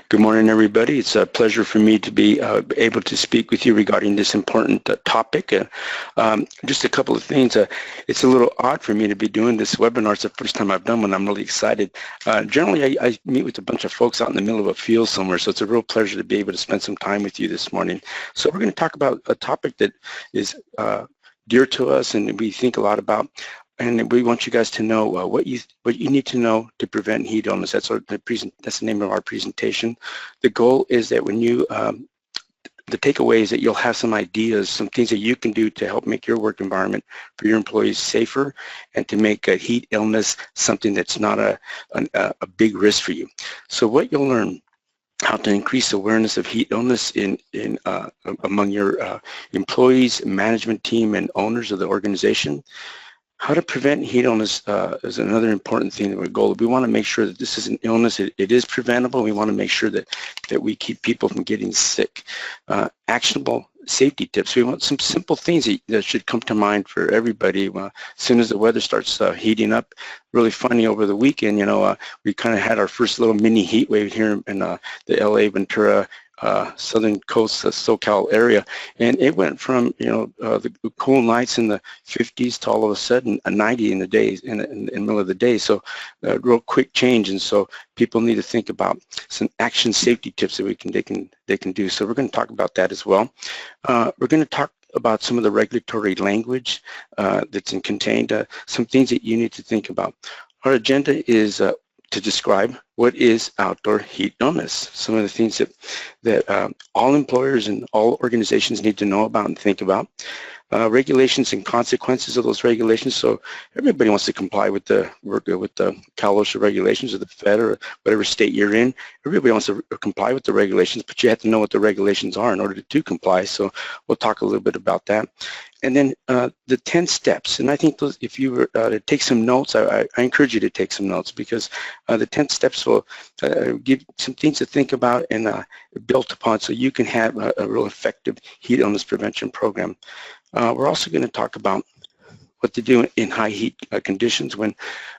Good morning, everybody. It's a pleasure for me to be able to speak with you regarding this important topic. Just a couple of things. It's a little odd for me to be doing this webinar. It's the first time I've done one. I'm really excited. Generally, I meet with a bunch of folks out in the middle of a field somewhere, so it's a real pleasure to be able to spend some time with you this morning. So we're going to talk about a topic that is dear to us and we think a lot about. And we want you guys to know what you need to know to prevent heat illness. That's the name of our presentation. The goal is that when you, the takeaway is that you'll have some ideas, some things that you can do to help make your work environment for your employees safer and to make heat illness something that's not a big risk for you. So what you'll learn: how to increase awareness of heat illness among your employees, management team, and owners of the organization. How to prevent heat illness is another important thing that we're goal. We want to make sure that this is an illness. It is preventable. We want to make sure that we keep people from getting sick. Actionable safety tips. We want some simple things that should come to mind for everybody as soon as the weather starts heating up. Really funny, over the weekend, we kind of had our first little mini heat wave here in the LA Ventura southern coast SoCal area, and it went from the cool nights in the 50s to all of a sudden a 90 in the days in the middle of the day. So real quick change, and so people need to think about some action safety tips that they can do. So we're going to talk about that as well. We're going to talk about some of the regulatory language that's contained, some things that you need to think about. Our agenda is to describe what is outdoor heat illness, some of the things that all employers and all organizations need to know about and think about. Regulations and consequences of those regulations. So everybody wants to comply with the Cal OSHA regulations, or the Fed, or whatever state you're in. Everybody wants to comply with the regulations, but you have to know what the regulations are in order to comply. So we'll talk a little bit about that. And then the 10 steps. And I think those, if you were to take some notes, I encourage you to take some notes, because the 10 steps will give some things to think about and build upon, so you can have a real effective heat illness prevention program. We're also going to talk about what to do in high heat conditions when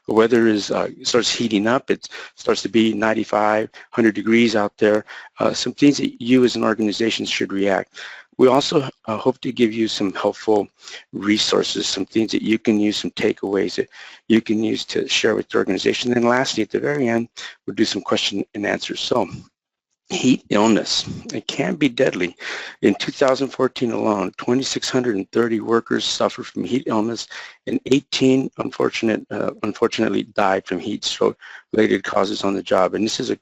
the weather starts heating up. It starts to be 95, 100 degrees out there. Some things that you as an organization should react. We also hope to give you some helpful resources, some things that you can use, some takeaways that you can use to share with your organization. And lastly, at the very end, we'll do some question and answers. So, heat illness, it can be deadly. In 2014 alone, 2,630 workers suffered from heat illness, and 18 unfortunately died from heat stroke related causes on the job. And this is a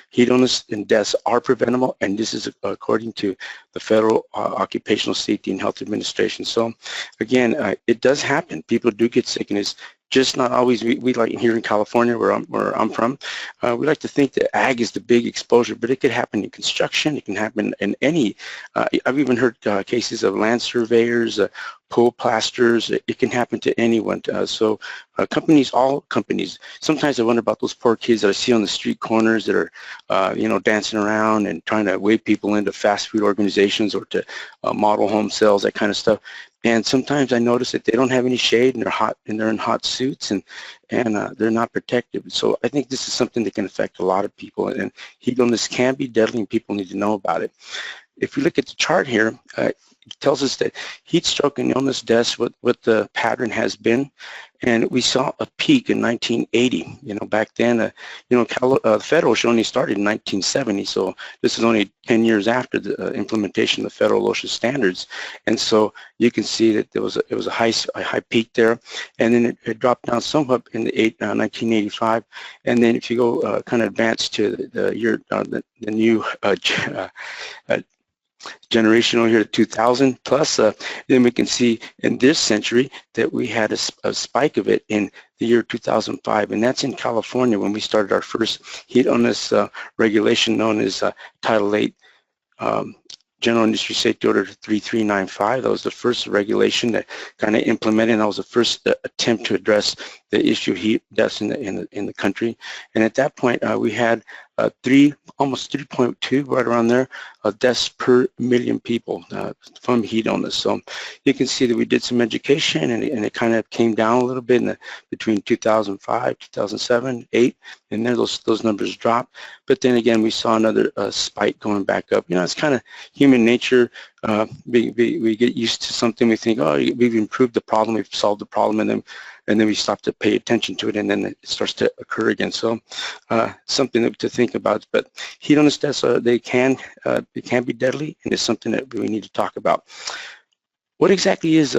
heat illness and deaths are preventable, and this is according to the Federal Occupational Safety and Health Administration. So again, it does happen. People do get sick, and it's just not always. We like here in California, where I'm from, we like to think that ag is the big exposure, but it could happen in construction. It can happen in any. I've even heard cases of land surveyors, pool plasters. It can happen to anyone. So companies, all companies. Sometimes I wonder about those poor kids that I see on the street corners that are, dancing around and trying to wave people into fast food organizations or to model home sales, that kind of stuff. And sometimes I notice that they don't have any shade, and they're hot, and they're in hot suits, and they're not protected. So I think this is something that can affect a lot of people, and heat illness can be deadly, and people need to know about it. If you look at the chart here, it tells us that heat stroke and illness deaths, what the pattern has been. And we saw a peak in 1980. Back then, federal OSHA only started in 1970, so this is only 10 years after the implementation of the federal OSHA standards. And so you can see that it was a high peak there, and then it dropped down somewhat in the 1985. And then if you go kind of advance to the year, the new generational here, 2000 plus, then we can see in this century that we had a spike of it in the year 2005, and that's in California when we started our first heat illness regulation known as Title 8 General Industry Safety Order 3395. That was the first regulation that kind of implemented, and that was the first attempt to address the issue of heat deaths in the country. And at that point, we had almost 3.2, right around there, deaths per million people from heat illness. So you can see that we did some education, and it kind of came down a little bit between 2005, 2007, 8, and then those numbers dropped. but then again, we saw another spike going back up. You know, it's kind of human nature. We get used to something. We think, oh, we've improved the problem, we've solved the problem, and then we stop to pay attention to it, and then it starts to occur again. So something to think about. But heat illness deaths, it can be deadly, and it's something that we need to talk about. What exactly is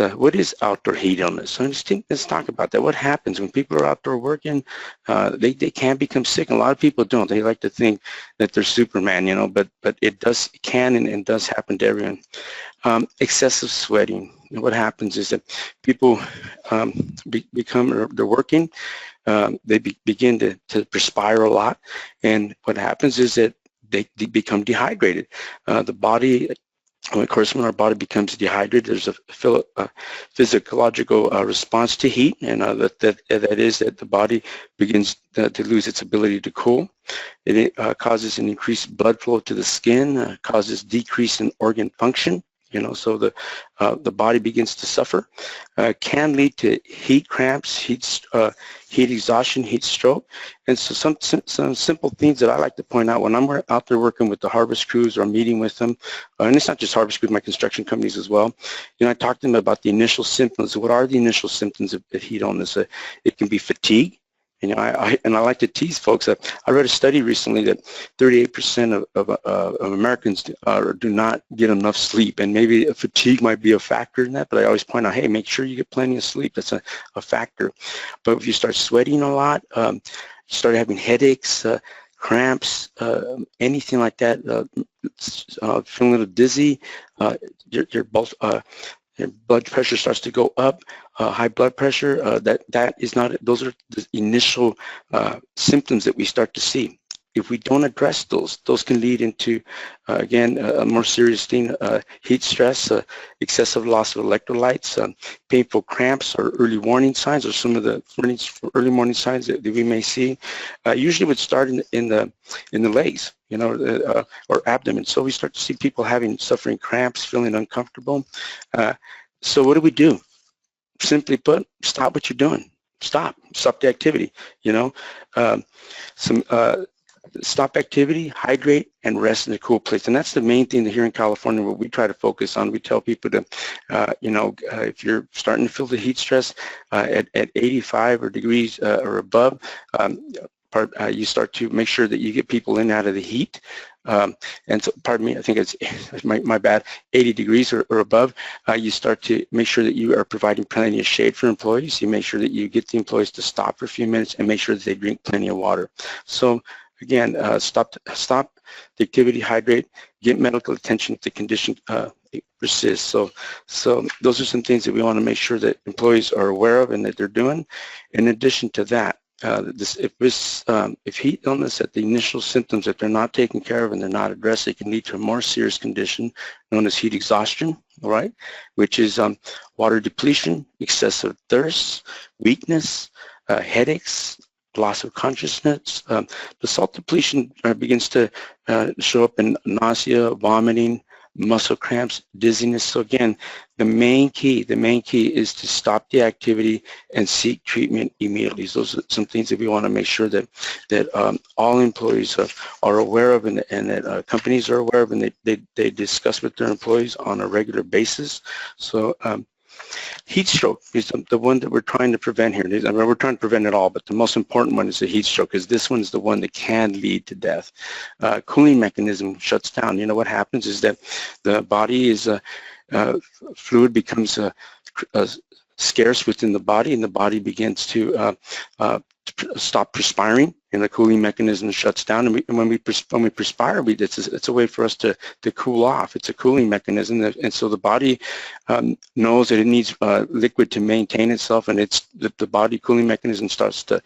outdoor heat illness? So let's talk about that. What happens when people are outdoor working? They can become sick. And a lot of people don't. They like to think that they're Superman, you know, but it can and does happen to everyone. Excessive sweating. What happens is that people they're working, they begin to perspire a lot, and what happens is that they become dehydrated. The body, of course, when our body becomes dehydrated, there's a physiological response to heat, and that is that the body begins to lose its ability to cool. It causes an increased blood flow to the skin, causes decrease in organ function. You know, so the body begins to suffer. Can lead to heat cramps, heat exhaustion, heat stroke. And so some simple things that I like to point out when I'm out there working with the harvest crews or meeting with them, and it's not just harvest crews, my construction companies as well. You know, I talk to them about the initial symptoms. What are the initial symptoms of heat illness? It can be fatigue. You know, I like to tease folks. I read a study recently that 38% of Americans do not get enough sleep, and maybe fatigue might be a factor in that, but I always point out, hey, make sure you get plenty of sleep. That's a factor. But if you start sweating a lot, you start having headaches, cramps, anything like that, feeling a little dizzy, your blood pressure starts to go up, high blood pressure, those are the initial symptoms that we start to see. If we don't address those can lead into, again, a more serious thing, heat stress, excessive loss of electrolytes, painful cramps, or early warning signs, or some of the early morning signs that we may see. Usually would start in the legs, you know, or abdomen. So we start to see people suffering cramps, feeling uncomfortable. So what do? Simply put, stop what you're doing. Stop the activity, you know. Stop activity, hydrate, and rest in a cool place. And that's the main thing here in California, what we try to focus on. We tell people to, you know, if you're starting to feel the heat stress at 85 or degrees or above, you start to make sure that you get people in out of the heat. And so, pardon me, I think it's my bad, 80 degrees or above, you start to make sure that you are providing plenty of shade for employees. You make sure that you get the employees to stop for a few minutes and make sure that they drink plenty of water. So again, stop the activity, hydrate, get medical attention if the condition persists. So those are some things that we want to make sure that employees are aware of and that they're doing. In addition to that, if heat illness at the initial symptoms that they're not taken care of and they're not addressed, it can lead to a more serious condition known as heat exhaustion, all right, which is water depletion, excessive thirst, weakness, headaches, loss of consciousness. The salt depletion begins to show up in nausea, vomiting, muscle cramps, dizziness. So again, the main key is to stop the activity and seek treatment immediately. So those are some things that we want to make sure that all employees are aware of, and that companies are aware of, and they discuss with their employees on a regular basis. So heat stroke is the one that we're trying to prevent here. I mean, we're trying to prevent it all, but the most important one is the heat stroke, because this one is the one that can lead to death. Cooling mechanism shuts down. You know, what happens is that the body is fluid becomes scarce within the body, and the body begins to stop perspiring, and the cooling mechanism shuts down. And when we perspire, it's a way for us to cool off. It's a cooling mechanism, and so the body knows that it needs liquid to maintain itself, and the body cooling mechanism starts to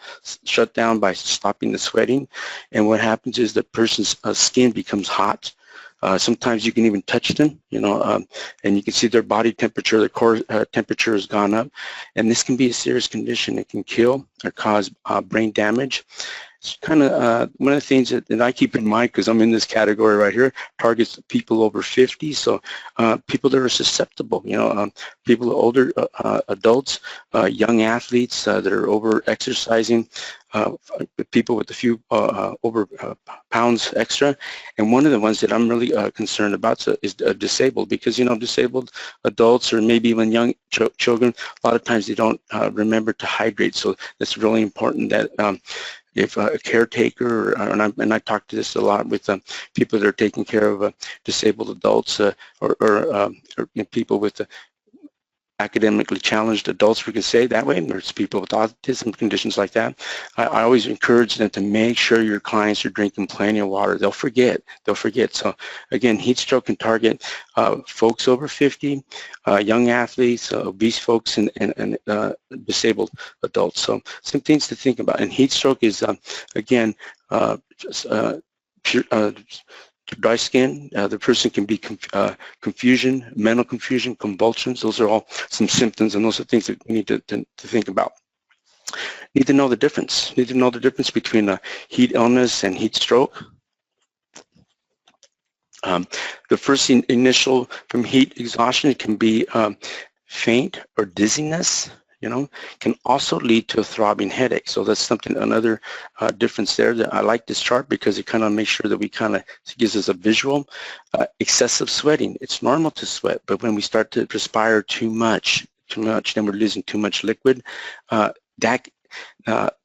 shut down by stopping the sweating. And what happens is the person's skin becomes hot. Sometimes you can even touch them, you know, and you can see their body temperature, their core temperature has gone up. And this can be a serious condition. It can kill or cause brain damage. it's kind of one of the things that I keep in mind, because I'm in this category right here, targets people over 50, so people that are susceptible, people older, adults, young athletes that are over exercising, people with a few over pounds extra. And one of the ones that I'm really concerned about is disabled, because disabled adults or maybe even young children, a lot of times they don't remember to hydrate. So it's really important that if a caretaker, and I talk to this a lot with people that are taking care of disabled adults or people with academically challenged adults, we can say that way, and there's people with autism, conditions like that. I always encourage them to make sure your clients are drinking plenty of water. They'll forget. So again, heat stroke can target folks over 50, young athletes, obese folks, and disabled adults. So some things to think about. And heat stroke is, again, dry skin, the person can be confusion, mental confusion, convulsions. Those are all some symptoms, and those are things that we need to think about. Need to know the difference. Need to know the difference between heat illness and heat stroke. The first initial from heat exhaustion, it can be faint or dizziness. Can also lead to a throbbing headache. So that's something, another difference there. That I like this chart because it kind of makes sure that we gives us a visual. Excessive sweating. It's normal to sweat, but when we start to perspire too much, then we're losing too much liquid. That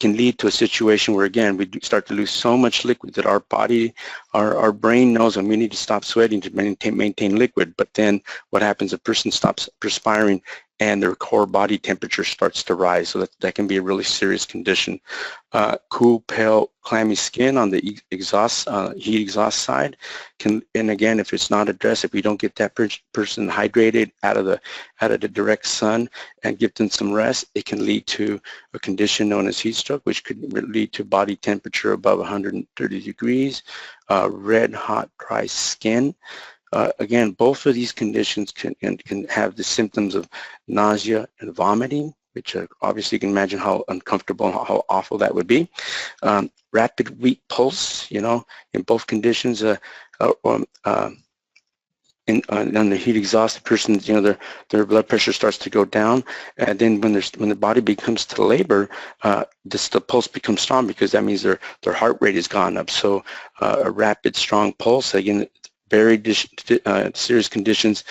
can lead to a situation where, again, we start to lose so much liquid that our body, our brain knows when we need to stop sweating to maintain liquid. But then what happens, a person stops perspiring and their core body temperature starts to rise. So that can be a really serious condition. Cool, pale, clammy skin on the heat exhaust side and again, if it's not addressed, if we don't get that person hydrated out of the direct sun and give them some rest, it can lead to a condition known as heat stroke, which could lead to body temperature above 130 degrees, red, hot, dry skin. Again, both of these conditions can have the symptoms of nausea and vomiting, which obviously you can imagine how uncomfortable and how awful that would be. Rapid weak pulse, in both conditions, on the heat exhaust, the person, their blood pressure starts to go down, and then when the body becomes to labor, the pulse becomes strong, because that means their heart rate has gone up. So a rapid, strong pulse, again, very serious conditions,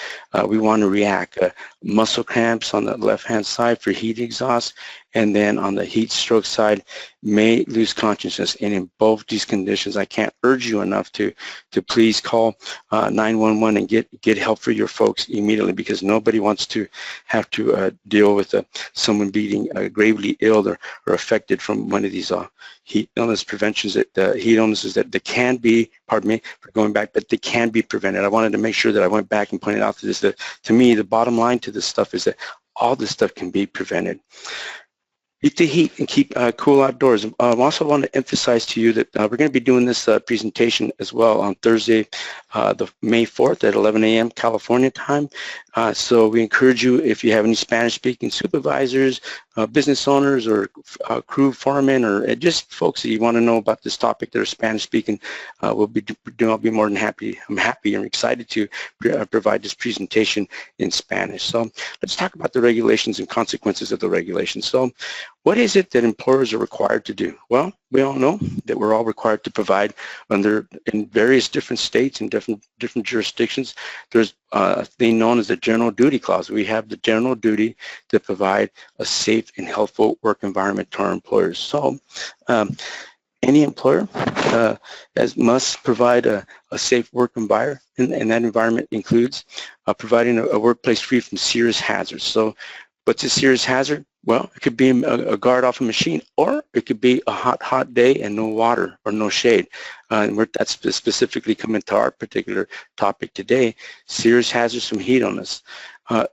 we want to react. Muscle cramps on the left-hand side for heat exhaust, and then on the heat stroke side, may lose consciousness. And in both these conditions, I can't urge you enough to please call 911 and get help for your folks immediately, because nobody wants to have to deal with someone being gravely ill or affected from one of these heat illness preventions, heat illnesses that can be, pardon me for going back, but they can be prevented. I wanted to make sure that I went back and pointed out to this, that to me, the bottom line to this stuff is that all this stuff can be prevented. Keep the heat and keep cool outdoors. I also want to emphasize to you that we're going to be doing this presentation as well on Thursday, the May 4th at 11 a.m. California time. So we encourage you, if you have any Spanish-speaking supervisors, business owners, or crew foremen, or just folks that you want to know about this topic that are Spanish-speaking, I'll be more than happy. I'm happy and excited to provide this presentation in Spanish. So let's talk about the regulations and consequences of the regulations. So what is it that employers are required to do? Well, we all know that we're all required to provide in various different states and different jurisdictions. There's a thing known as the general duty clause. We have the general duty to provide a safe and healthful work environment to our employers. So any employer must provide a safe work environment, and that environment includes providing a workplace free from serious hazards. So what's a serious hazard? Well, it could be a guard off a machine, or it could be a hot day and no water or no shade. And that's specifically coming to our particular topic today, serious hazards from heat illness.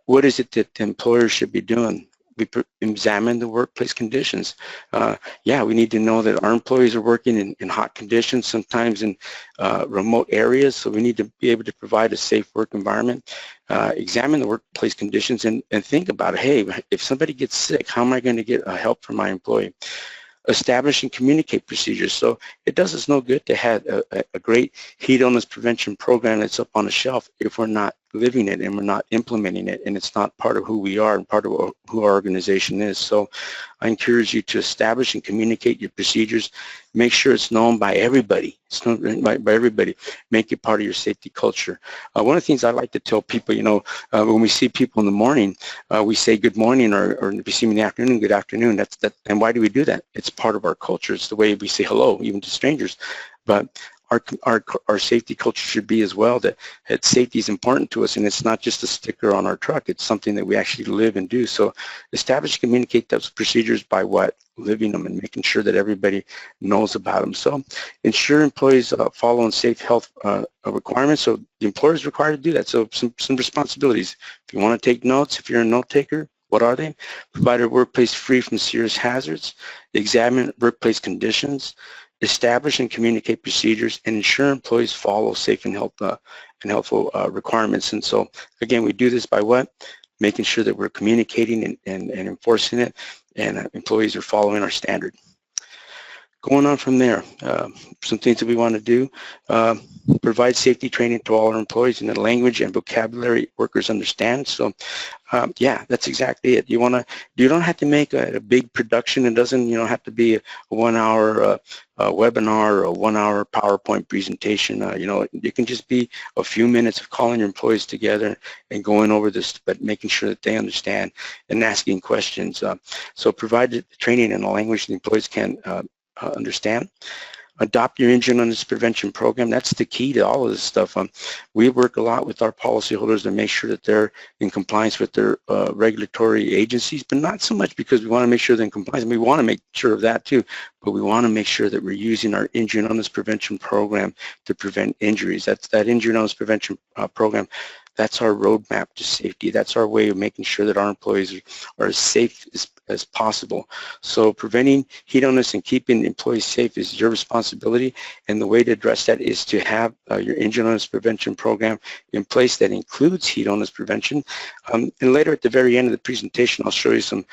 What is it that the employers should be doing? We examine the workplace conditions. Yeah, we need to know that our employees are working in hot conditions, sometimes in remote areas, so we need to be able to provide a safe work environment. Examine the workplace conditions and think about, hey, if somebody gets sick, how am I going to get help for my employee? Establish and communicate procedures. So it does us no good to have a great heat illness prevention program that's up on the shelf if we're not living it and we're not implementing it, and it's not part of who we are and part of who our organization is. So I encourage you to establish and communicate your procedures. Make sure it's known by everybody. It's known by everybody. Make it part of your safety culture. One of the things I like to tell people, you know, when we see people in the morning, we say good morning, or if you see them in the afternoon, good afternoon. That's that. And why do we do that? It's part of our culture. It's the way we say hello, even to strangers. But our safety culture should be as well, that safety is important to us, and it's not just a sticker on our truck. It's something that we actually live and do. So establish and communicate those procedures by what? Living them and making sure that everybody knows about them. So ensure employees follow on safe health requirements. So the employer is required to do that. So some responsibilities. If you want to take notes, if you're a note taker, what are they? Provide a workplace free from serious hazards, examine workplace conditions, establish and communicate procedures, and ensure employees follow safe and helpful requirements. And so, again, we do this by what? Making sure that we're communicating and enforcing it, and employees are following our standard. Going on from there, some things that we want to do, provide safety training to all our employees in the language and vocabulary workers understand. So yeah, that's exactly it. You don't have to make a big production. It doesn't, have to be a 1 hour webinar or a 1 hour PowerPoint presentation. It can just be a few minutes of calling your employees together and going over this, but making sure that they understand and asking questions. So provide the training in a language the employees can understand. Adopt your injury illness prevention program. That's the key to all of this stuff. We work a lot with our policyholders to make sure that they're in compliance with their regulatory agencies, but not so much because we want to make sure they're in compliance. We want to make sure of that too, but we want to make sure that we're using our injury illness prevention program to prevent injuries. That's that injury illness prevention program. That's our roadmap to safety. That's our way of making sure that our employees are as safe as possible. So preventing heat illness and keeping employees safe is your responsibility, and the way to address that is to have your injury illness prevention program in place that includes heat illness prevention. And later at the very end of the presentation, I'll show you some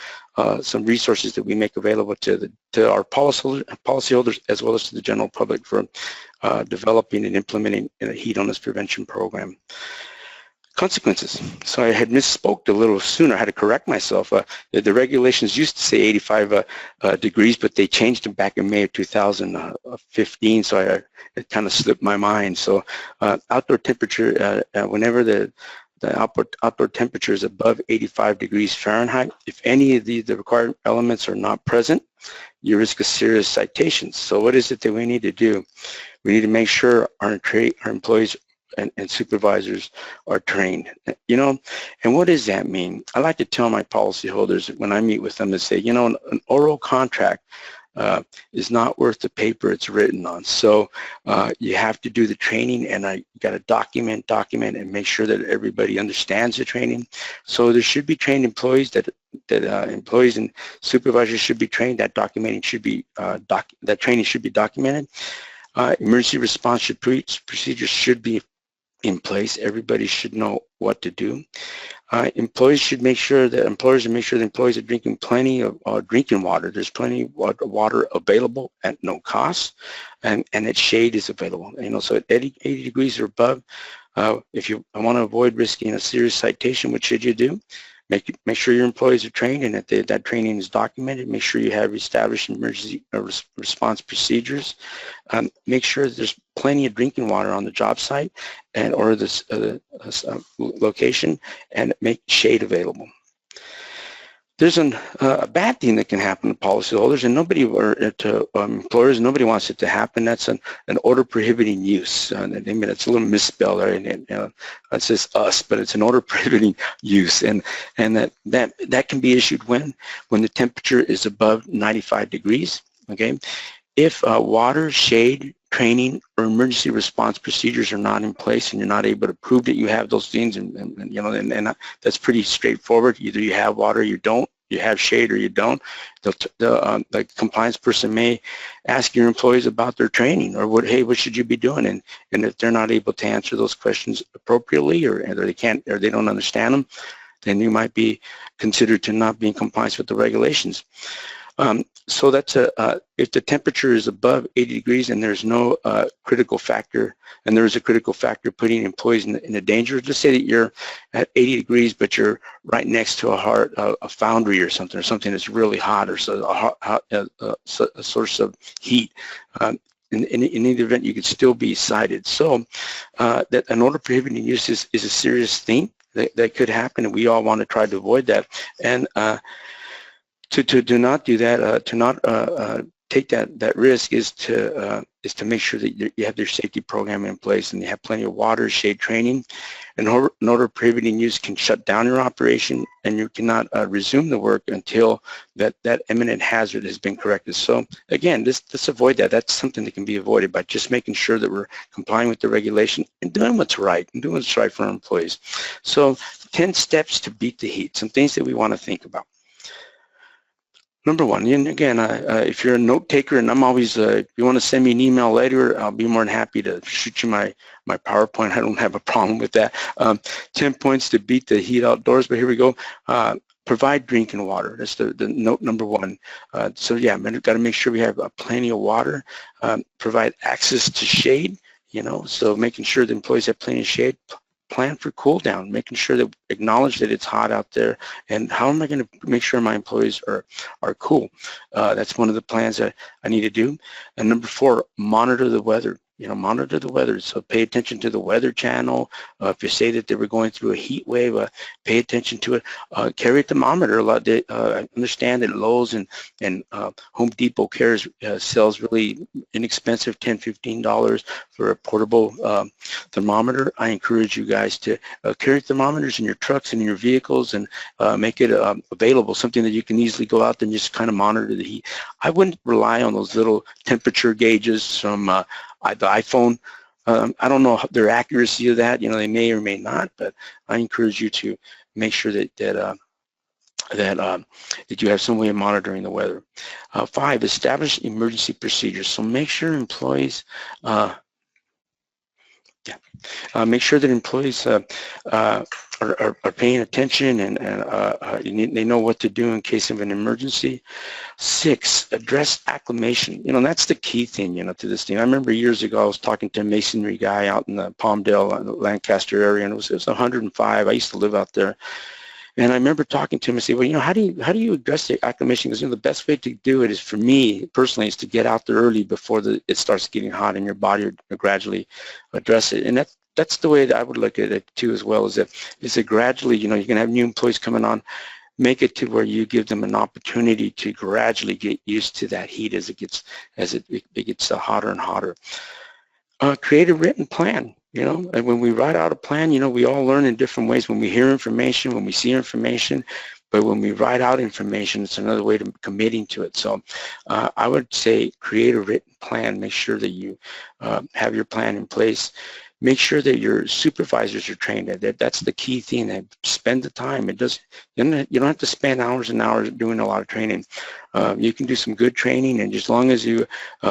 resources that we make available to our policyholders as well as to the general public for developing and implementing a heat illness prevention program. Consequences. So I had misspoke a little sooner. I had to correct myself. The regulations used to say 85 degrees, but they changed them back in May of 2015, so it kind of slipped my mind. So outdoor temperature, whenever the outdoor temperature is above 85 degrees Fahrenheit, if any of the required elements are not present, you risk a serious citation. So what is it that we need to do? We need to make sure our employees and supervisors are trained, and what does that mean? I like to tell my policyholders when I meet with them to say, an oral contract is not worth the paper it's written on. So you have to do the training, and you got to document and make sure that everybody understands the training. So there should be trained employees that employees and supervisors should be trained. That documenting should be that training should be documented. Emergency response procedures should be in place. Everybody should know what to do. Employers should make sure that the employees are drinking plenty of drinking water. There's plenty of water available at no cost, and that shade is available. So at 80 degrees or above, if you want to avoid risking a serious citation, what should you do? Make sure your employees are trained and that training is documented. Make sure you have established emergency response procedures. Make sure that there's plenty of drinking water on the job site or the location, and make shade available. There's a bad thing that can happen to policyholders and to employers. Nobody wants it to happen. That's an order prohibiting use. It's a little misspelled, right? It says us, but it's an order prohibiting use, and that can be issued when the temperature is above 95 degrees. Okay, if water, shade, training, or emergency response procedures are not in place, and you're not able to prove that you have those things, and that's pretty straightforward. Either you have water or you don't, you have shade or you don't. The compliance person may ask your employees about their training, or what should you be doing, and if they're not able to answer those questions appropriately, or they don't understand them, then you might be considered to not be in compliance with the regulations. So that's if the temperature is above 80 degrees and there's no critical factor, and there is a critical factor putting employees in a danger. Just say that you're at 80 degrees, but you're right next to a foundry or something that's really hot, or so a source of heat. In either event, you could still be cited. So that an order prohibiting use is a serious thing that could happen, and we all want to try to avoid that. And to do not do that, to not take that risk is to make sure that you have their safety program in place and you have plenty of water, shade training. An order prohibiting use can shut down your operation, and you cannot resume the work until that imminent hazard has been corrected. So again, let's avoid that. That's something that can be avoided by just making sure that we're complying with the regulation and doing what's right for our employees. So 10 steps to beat the heat, some things that we want to think about. Number one, and again, if you're a note taker, and I'm always, if you want to send me an email later, I'll be more than happy to shoot you my PowerPoint. I don't have a problem with that. 10 points to beat the heat outdoors, but here we go. Provide drinking water. That's the note number one. So yeah, we've got to make sure we have plenty of water. Provide access to shade, so making sure the employees have plenty of shade. Plan for cool down, making sure that acknowledge that it's hot out there, and how am I going to make sure my employees are cool? That's one of the plans that I need to do. And number four, monitor the weather. Monitor the weather. So pay attention to the Weather Channel. If you say that they were going through a heat wave, pay attention to it. Carry a thermometer. I understand that Lowe's and Home Depot sells really inexpensive $10, $15 for a portable thermometer. I encourage you guys to carry thermometers in your trucks and in your vehicles, and make it available, something that you can easily go out and just kind of monitor the heat. I wouldn't rely on those little temperature gauges from the iPhone. I don't know their accuracy of that. They may or may not, but I encourage you to make sure that you have some way of monitoring the weather. 5, establish emergency procedures. So make sure employees, make sure that employees are paying attention, and they know what to do in case of an emergency. 6, address acclimation. That's the key thing, to this thing. I remember years ago I was talking to a masonry guy out in the Palmdale, Lancaster area, and it was 105. I used to live out there. And I remember talking to him and say, well, how do you address the acclimation? Because the best way to do it is, for me personally, is to get out there early before it starts getting hot in your body, or gradually address it. And that's the way that I would look at it too, as well, is that gradually, you're going to have new employees coming on. Make it to where you give them an opportunity to gradually get used to that heat as it gets hotter and hotter. Create a written plan. And when we write out a plan, we all learn in different ways. When we hear information, when we see information, but when we write out information, it's another way of committing to it. So I would say create a written plan. Make sure that you have your plan in place. Make sure that your supervisors are trained. That's the key thing. Spend the time. You don't have to spend hours and hours doing a lot of training. You can do some good training, and as long as you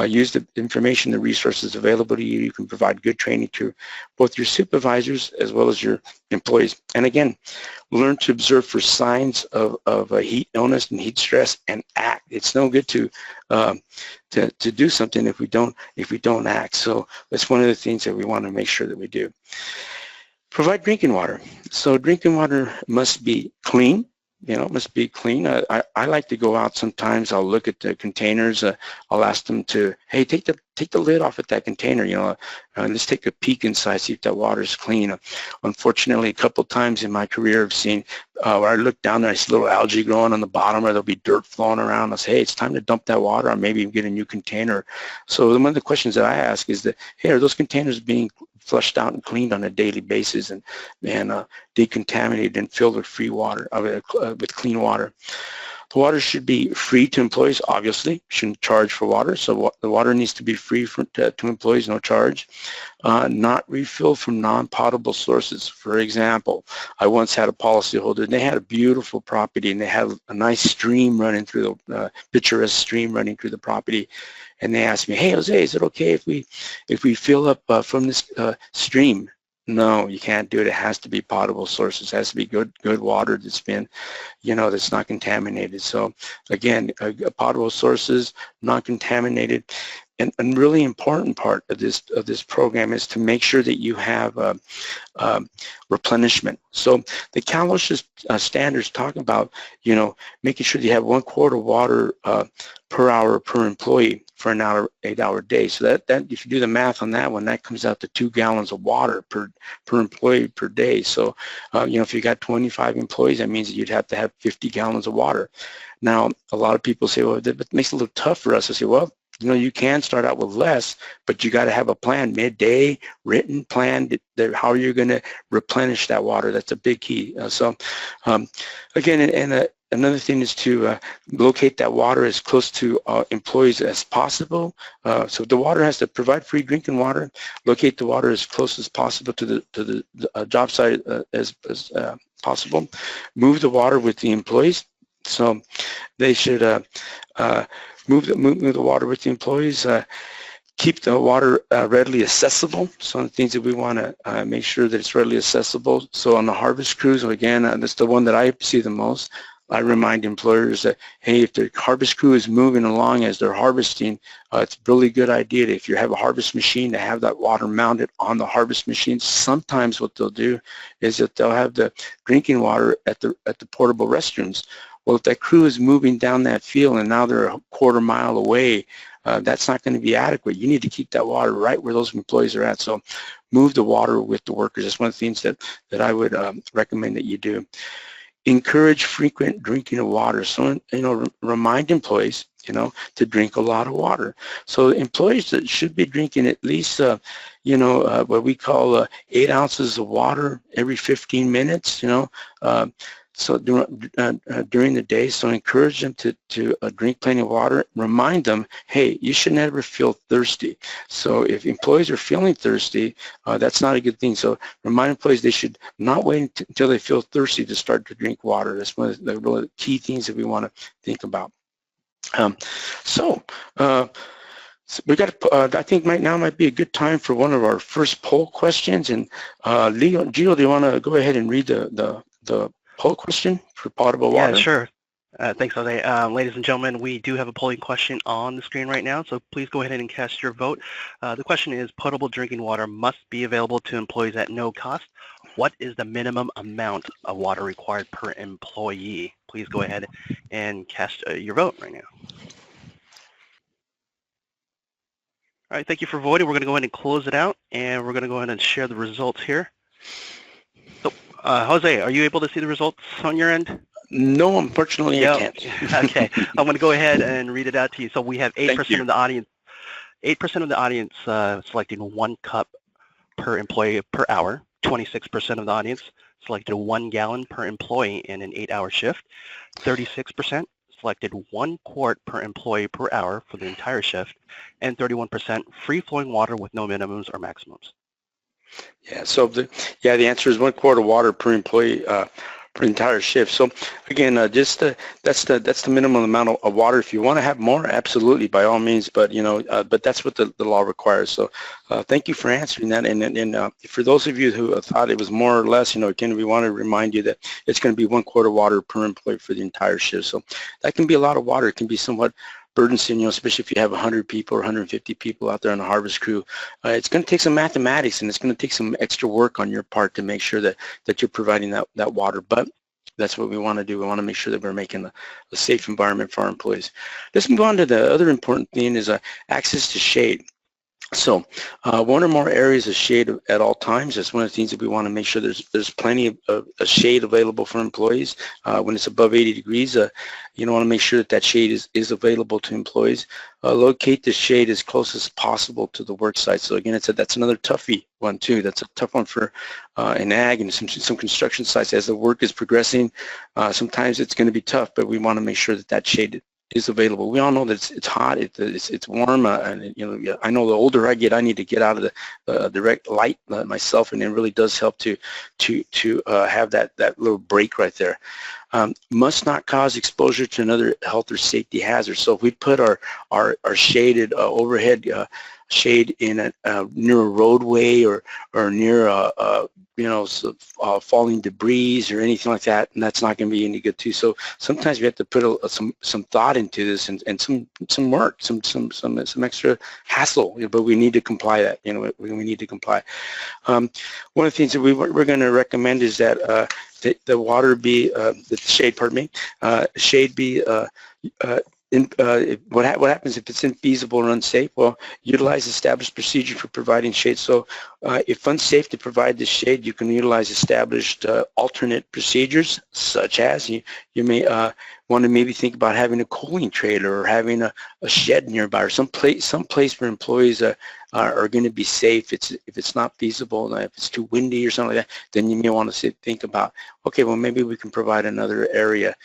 use the information, the resources available to you, you can provide good training to both your supervisors as well as your employees. And again, learn to observe for signs of heat illness and heat stress, and act. It's no good to do something if we don't act. So that's one of the things that we want to make sure that we do. Provide drinking water. So drinking water must be clean. Must be clean. I like to go out sometimes. I'll look at the containers. I'll ask them to, hey, take the lid off of that container. Let's take a peek inside, see if that water is clean. Unfortunately, a couple times in my career, I've seen where I look down there, I see little algae growing on the bottom, or there'll be dirt flowing around. I'll say, hey, it's time to dump that water, or maybe get a new container. So one of the questions that I ask is that, hey, are those containers being flushed out and cleaned on a daily basis, and decontaminated and filled with free water, with clean water? The water should be free to employees, obviously. Shouldn't charge for water, so the water needs to be free to employees, no charge. Not refilled from non-potable sources. For example, I once had a policyholder, and they had a beautiful property, and they had a nice stream running through picturesque stream running through the property. And they asked me, hey, Jose, is it okay if we fill up from this stream? No, you can't do it. It has to be potable sources. It has to be good water that's been, that's not contaminated. So again, potable sources, non-contaminated, and really important part of this program is to make sure that you have replenishment. So the CalOSHA standards talk about, making sure that you have 1 quart of water per hour per employee for an 8-hour day. So that if you do the math on that one, that comes out to 2 gallons of water per employee per day. So if you got 25 employees, that means that you'd have to have 50 gallons of water. Now, a lot of people say, well, that makes it a little tough for us. I say, well, you can start out with less, but you got to have a plan, midday, written plan, how you're going to replenish that water. That's a big key. Again, and another thing is to locate that water as close to employees as possible. So the water has to provide free drinking water. Locate the water as close as possible to the job site as possible. Move the water with the employees. So they should move the water with the employees. Keep the water readily accessible. Some of the things that we want to make sure that it's readily accessible. So on the harvest crews, again, that's the one that I see the most. I remind employers that, hey, if the harvest crew is moving along as they're harvesting, it's a really good idea that if you have a harvest machine, to have that water mounted on the harvest machine. Sometimes what they'll do is that they'll have the drinking water at the portable restrooms. Well, if that crew is moving down that field and now they're a quarter mile away, that's not going to be adequate. You need to keep that water right where those employees are at. So move the water with the workers. That's one of the things that I would recommend that you do. Encourage frequent drinking of water. So, remind employees, to drink a lot of water. So employees that should be drinking at least, what we call 8 ounces of water every 15 minutes, So during the day, so encourage them to drink plenty of water. Remind them, hey, you should never feel thirsty. So if employees are feeling thirsty, that's not a good thing. So remind employees they should not wait until they feel thirsty to start to drink water. That's one of the really key things that we want to think about. So we got. I think right now might be a good time for one of our first poll questions. And Gio, do you want to go ahead and read the poll question for potable water? Yeah, sure. Thanks, Jose. Ladies and gentlemen, we do have a polling question on the screen right now, so please go ahead and cast your vote. The question is, potable drinking water must be available to employees at no cost. What is the minimum amount of water required per employee? Please go ahead and cast your vote right now. All right, thank you for voting. We're going to go ahead and close it out, and we're going to go ahead and share the results here. So, Jose, are you able to see the results on your end? No, unfortunately, I can't. Okay, I'm going to go ahead and read it out to you. So we have 8% of the audience. 8% of the audience selecting 1 cup per employee per hour. 26% of the audience selected 1 gallon per employee in an 8-hour shift. 36% selected 1 quart per employee per hour for the entire shift, and 31% free-flowing water with no minimums or maximums. Yeah, so the answer is 1 quart of water per employee per entire shift. So again, that's the minimum amount of water. If you want to have more, absolutely, by all means. But but that's what the law requires. So thank you for answering that. And for those of you who thought it was more or less, again, we want to remind you that it's going to be 1 quart of water per employee for the entire shift. So that can be a lot of water. It can be somewhat burdensome, especially if you have 100 people or 150 people out there on the harvest crew. It's going to take some mathematics, and it's going to take some extra work on your part to make sure that you're providing that water. But that's what we want to do. We want to make sure that we're making a safe environment for our employees. Let's move on to the other important thing is access to shade. So 1 or more areas of shade at all times. That's one of the things that we want to make sure there's plenty of shade available for employees. When it's above 80 degrees, want to make sure that shade is available to employees. Locate the shade as close as possible to the work site. So again, that's another toughie one too. That's a tough one for an ag and some construction sites. As the work is progressing, sometimes it's going to be tough, but we want to make sure that shade is available. We all know that it's hot, it's warm, and I know the older I get, I need to get out of the direct light myself, and it really does help to have that little break right there. Must not cause exposure to another health or safety hazard. So if we put our shaded overhead shade in near a roadway or near falling debris or anything like that, and that's not going to be any good too. So sometimes we have to put some thought into this and some work, some extra hassle, but we need to comply that. We need to comply. One of the things that we're going to recommend is that the water be the shade. Pardon me. Shade be. What happens if it's infeasible or unsafe? Well, utilize established procedure for providing shade. So if unsafe to provide the shade, you can utilize established alternate procedures, such as you may want to maybe think about having a cooling trailer or having a shed nearby, or some place where employees are going to be safe. If it's not feasible, if it's too windy or something like that, then you may want to think about, okay, well, maybe we can provide another area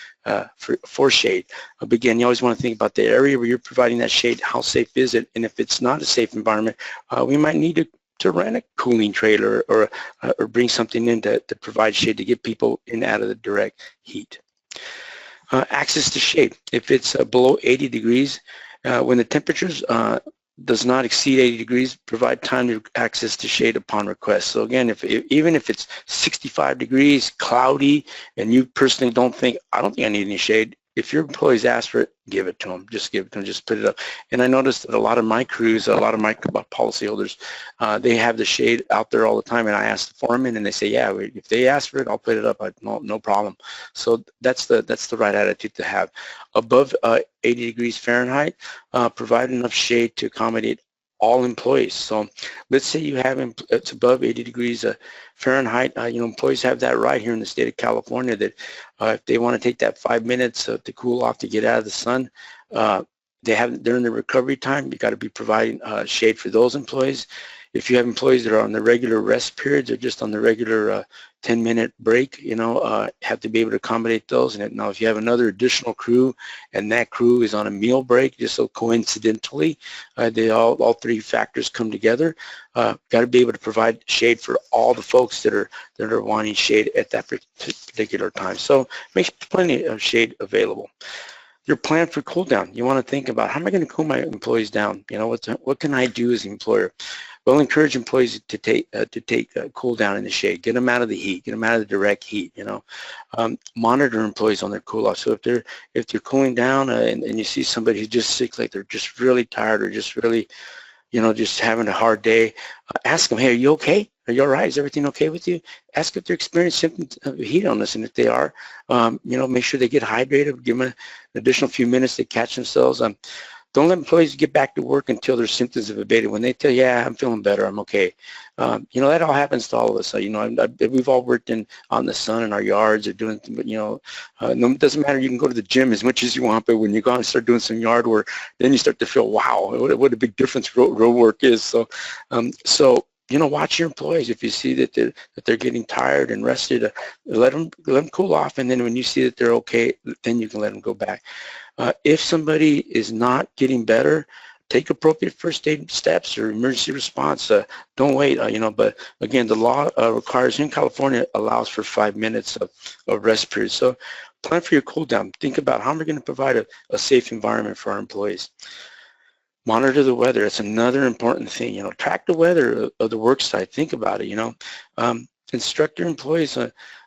for shade. But again, you always want to think about the area where you're providing that shade. How safe is it? And if it's not a safe environment, we might need to rent a cooling trailer or bring something in to provide shade to get people in out of the direct heat. Access to shade. If it's below 80 degrees, when the temperatures does not exceed 80 degrees, provide timed access to shade upon request. So again, even if it's 65 degrees, cloudy, and you personally don't think I need any shade, if your employees ask for it, give it to them. Just give it to them. Just put it up. And I noticed that a lot of my crews, a lot of my policyholders, they have the shade out there all the time. And I ask the foreman, and they say, "Yeah, if they ask for it, I'll put it up. No problem." So that's the right attitude to have. Above 80 degrees Fahrenheit, provide enough shade to accommodate all employees. So let's say you have it's above 80 degrees Fahrenheit. Employees have that right here in the state of California that if they want to take that 5 minutes to cool off to get out of the sun, during the recovery time, you got to be providing shade for those employees. If you have employees that are on the regular rest periods or just on the regular 10-minute break, have to be able to accommodate those. And now if you have another additional crew and that crew is on a meal break, just so coincidentally, all three factors come together, got to be able to provide shade for all the folks that are wanting shade at that particular time. So make plenty of shade available. Your plan for cool down. You want to think about, how am I going to cool my employees down? What can I do as an employer? Well, encourage employees to take cool down in the shade. Get them out of the heat. Get them out of the direct heat. Monitor employees on their cool off. So if they're cooling down and you see somebody who's just sick, like they're just really tired or just really, just having a hard day, ask them, "Hey, are you okay? Are you all right? Is everything okay with you?" Ask if they're experiencing symptoms of heat illness, and if they are, make sure they get hydrated. Give them an additional few minutes to catch themselves. Don't let employees get back to work until their symptoms have abated. When they tell you, "Yeah, I'm feeling better, I'm okay," that all happens to all of us. We've all worked on the sun in our yards or doing, it doesn't matter. You can go to the gym as much as you want, but when you go and start doing some yard work, then you start to feel, wow, what a big difference road work is. So, watch your employees. If you see that they're getting tired and rested, let them cool off, and then when you see that they're okay, then you can let them go back. If somebody is not getting better, take appropriate first aid steps or emergency response. Don't wait, but again, the law requires, in California, allows for 5 minutes of rest period. So plan for your cool down. Think about, how am I going to provide a safe environment for our employees? Monitor the weather. That's another important thing. Track the weather of the work site. Think about it. Instruct your employees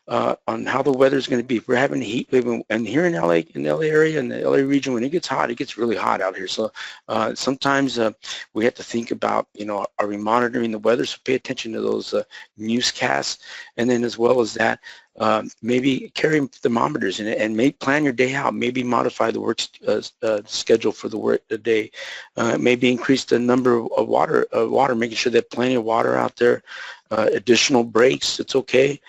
on how the weather is going to be. We're having a heat wave, and here in the LA area, in the LA region, when it gets hot, it gets really hot out here. So sometimes we have to think about, are we monitoring the weather? So pay attention to those newscasts, and then as well as that, maybe carry thermometers and plan your day out. Maybe modify the work schedule for the day. Maybe increase the number of water, making sure that plenty of water out there. Additional breaks, it's okay.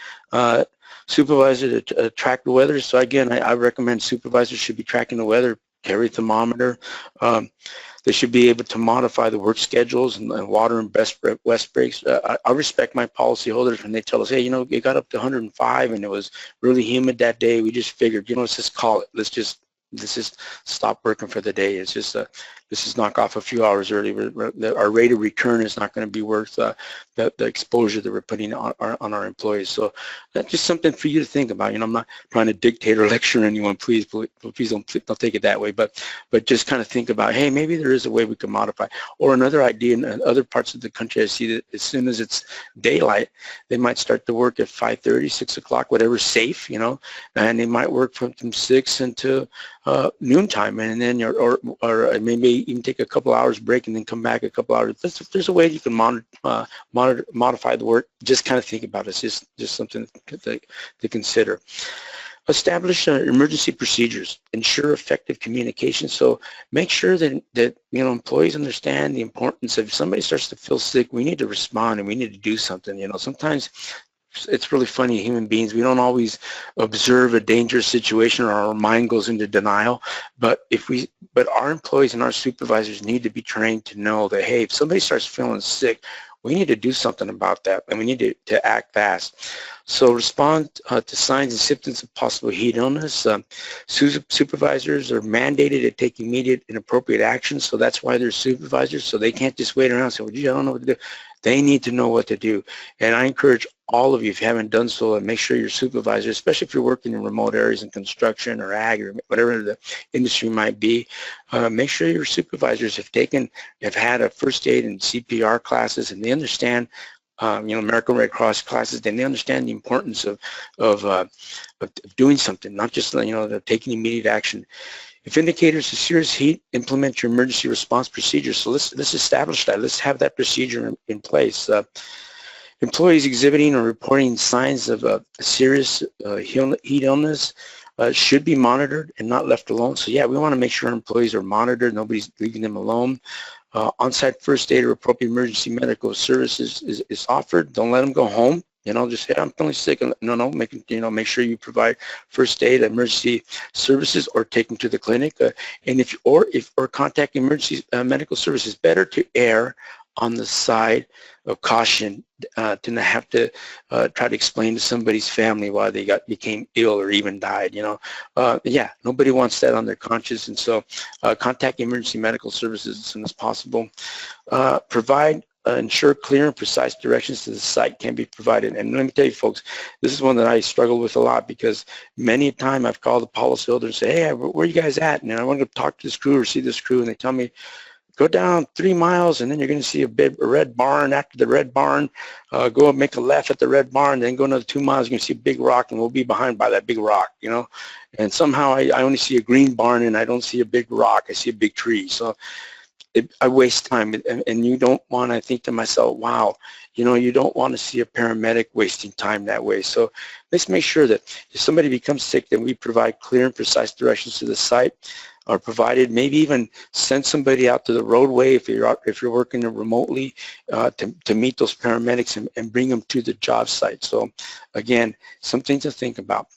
Supervisor to track the weather. So again, I recommend supervisors should be tracking the weather, carry a thermometer. They should be able to modify the work schedules and water and west breaks. I respect my policyholders when they tell us, "Hey, it got up to 105 and it was really humid that day. We just figured, let's just call it. Let's just this is stop working for the day. It's just this is knock off a few hours early. Our rate of return is not going to be worth the exposure that we're putting on our employees. So that's just something for you to think about. You know, I'm not trying to dictate or lecture anyone. Please don't take it that way. But just kind of think about, hey, maybe there is a way we can modify. Or another idea in other parts of the country, I see that as soon as it's daylight, they might start to work at 5:30, 6 o'clock, whatever's safe, you know, and they might work from 6 until noontime, and then or maybe even take a couple hours break and then come back a couple hours. There's a way you can modify the work. Just kind of think about it. It's just something to consider. Establish emergency procedures. Ensure effective communication. So make sure that you know, employees understand the importance of, if somebody starts to feel sick, we need to respond and we need to do something. You know, sometimes it's really funny, human beings, we don't always observe a dangerous situation or our mind goes into denial, but our employees and our supervisors need to be trained to know that, hey, if somebody starts feeling sick, we need to do something about that, and we need to act fast. So respond to signs and symptoms of possible heat illness. Supervisors are mandated to take immediate and appropriate action, so that's why they're supervisors, so they can't just wait around and say, well, gee, I don't know what to do. They need to know what to do. And I encourage all of you, if you haven't done so, and make sure your supervisor, especially if you're working in remote areas in construction or ag or whatever the industry might be, make sure your supervisors have had a first aid and CPR classes, and they understand, you know, American Red Cross classes, then they understand the importance of doing something, not just, you know, taking immediate action. If indicators of serious heat, implement your emergency response procedure. So let's establish that. Let's have that procedure in place. Employees exhibiting or reporting signs of a serious heat illness should be monitored and not left alone. So yeah, we want to make sure our employees are monitored. Nobody's leaving them alone. On-site first aid or appropriate emergency medical services is offered. Don't let them go home. You know, just say, I'm feeling sick. No, make sure you provide first aid, emergency services, or take them to the clinic. And if contact emergency medical services, better to err on the side of caution, to not have to try to explain to somebody's family why they became ill or even died. You know, yeah, nobody wants that on their conscience, and so contact emergency medical services as soon as possible. Ensure clear and precise directions to the site can be provided. And let me tell you, folks, this is one that I struggle with a lot, because many a time I've called the policyholder and say, hey, where are you guys at? And I want to talk to this crew or see this crew, and they tell me, go down 3 miles, and then you're going to see a red barn. After the red barn, go and make a left at the red barn, then go another 2 miles, you're going to see a big rock, and we'll be behind by that big rock, you know. And somehow I only see a green barn, and I don't see a big rock. I see a big tree. So I waste time, and you don't want to think to myself, wow, you know, you don't want to see a paramedic wasting time that way. So let's make sure that if somebody becomes sick, then we provide clear and precise directions to the site, or provided, maybe even send somebody out to the roadway if you're working remotely to meet those paramedics and bring them to the job site. So again, something to think about.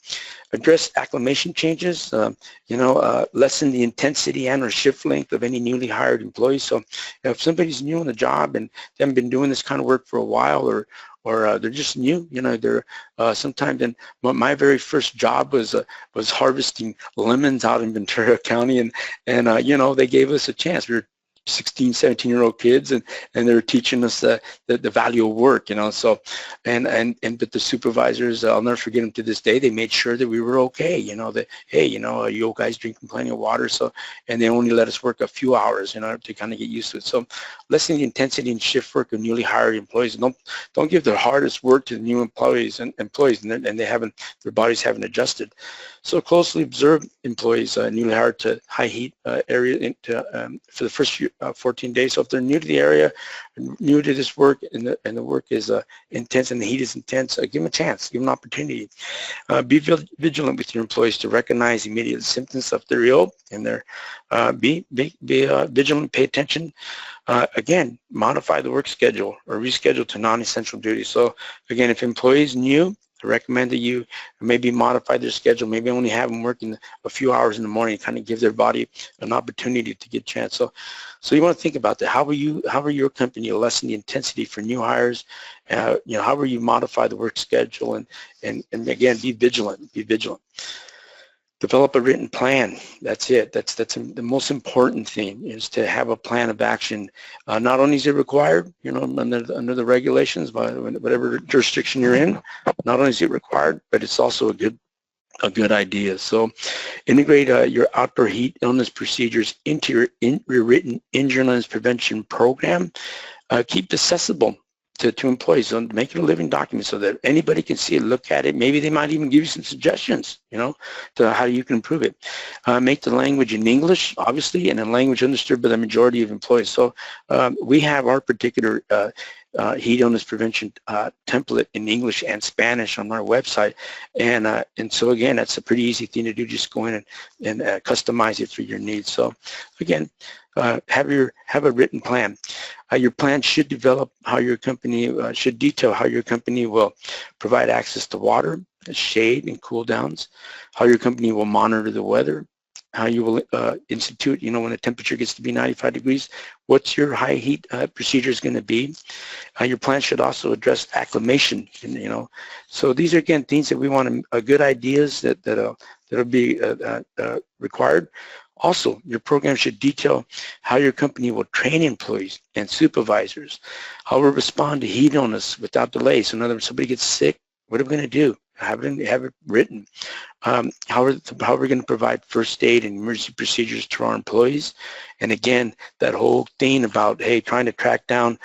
Address acclimation changes, lessen the intensity and or shift length of any newly hired employees. So if somebody's new on the job and they haven't been doing this kind of work for a while, or they're just new, you know, they're sometimes. And my very first job was harvesting lemons out in Ventura County, and you know, they gave us a chance. We were 16, 17-year-old kids, and they were teaching us the value of work, you know. So but the supervisors, I'll never forget them to this day, they made sure that we were okay, you know, that, hey, you know, you guys drinking plenty of water. So, and they only let us work a few hours, you know, to kind of get used to it. So lessen the intensity and shift work of newly hired employees. Don't give the hardest work to the new employees and their bodies haven't adjusted. So closely observe employees newly hired to high heat area for the first 14 days. So if they're new to the area, new to this work, and the work is intense and the heat is intense, give them a chance, give them an opportunity. Be vigilant with your employees to recognize immediate symptoms if they're ill, and be vigilant, pay attention. Again, modify the work schedule or reschedule to non-essential duties. So again, if employees new, I recommend that you maybe modify their schedule, maybe only have them working a few hours in the morning, kind of give their body an opportunity to get a chance. So you want to think about that. How will your company lessen the intensity for new hires? How will you modify the work schedule? And again, be vigilant. Develop a written plan. That's it. That's the most important thing, is to have a plan of action. Not only is it required, you know, under the regulations by whatever jurisdiction you're in, not only is it required, but it's also a good idea. So integrate your outdoor heat illness procedures into your written injury and illness prevention program. Keep it accessible to employees, so make it a living document so that anybody can see it, look at it. Maybe they might even give you some suggestions, you know, to how you can improve it. Make the language in English, obviously, and in language understood by the majority of employees. So we have our particular heat illness prevention template in English and Spanish on our website, and so again, that's a pretty easy thing to do. Just go in and customize it for your needs. So again, have a written plan. Your plan should develop how your company should detail how your company will provide access to water, shade, and cool downs, how your company will monitor the weather, how you will institute, you know, when the temperature gets to be 95 degrees, what's your high heat procedure is going to be. Your plan should also address acclimation, you know. So these are, again, things that we want good ideas that'll be required. Also, your program should detail how your company will train employees and supervisors, how we'll respond to heat illness without delay. So in other words, somebody gets sick, what are we going to do? Have it written. How we're going to provide first aid and emergency procedures to our employees. And again, that whole thing about, hey, trying to track down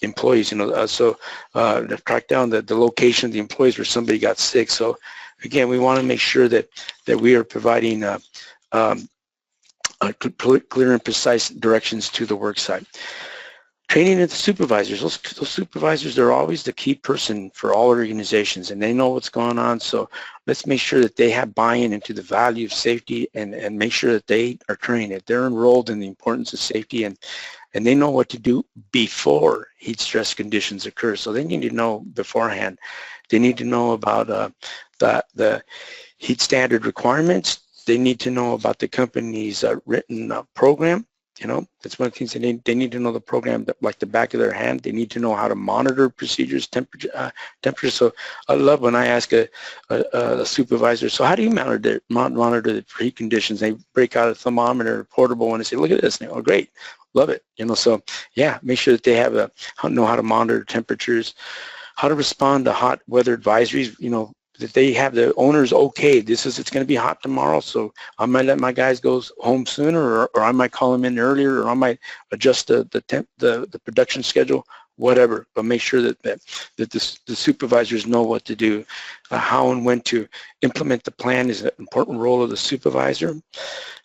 employees, you know, to track down the location of the employees where somebody got sick. So again, we want to make sure that we are providing clear and precise directions to the work site. Training of the supervisors. Those supervisors, they're always the key person for all organizations, and they know what's going on. So let's make sure that they have buy-in into the value of safety, and make sure that they are trained, that they're enrolled in the importance of safety, and they know what to do before heat stress conditions occur. So they need to know beforehand. They need to know about the heat standard requirements. They need to know about the company's written program. You know, that's one of the things they need to know the program like the back of their hand. They need to know how to monitor procedures, temperature. So I love when I ask a supervisor, so how do you monitor the heat conditions? They break out a thermometer, portable one, and say, look at this. And they go, oh, great, love it. You know, so yeah, make sure that they know how to monitor temperatures, how to respond to hot weather advisories. You know, that they have the owners okay. It's going to be hot tomorrow, so I might let my guys go home sooner, or I might call them in earlier, or I might adjust the production schedule, whatever. But make sure that the supervisors know what to do. How and when to implement the plan is an important role of the supervisor.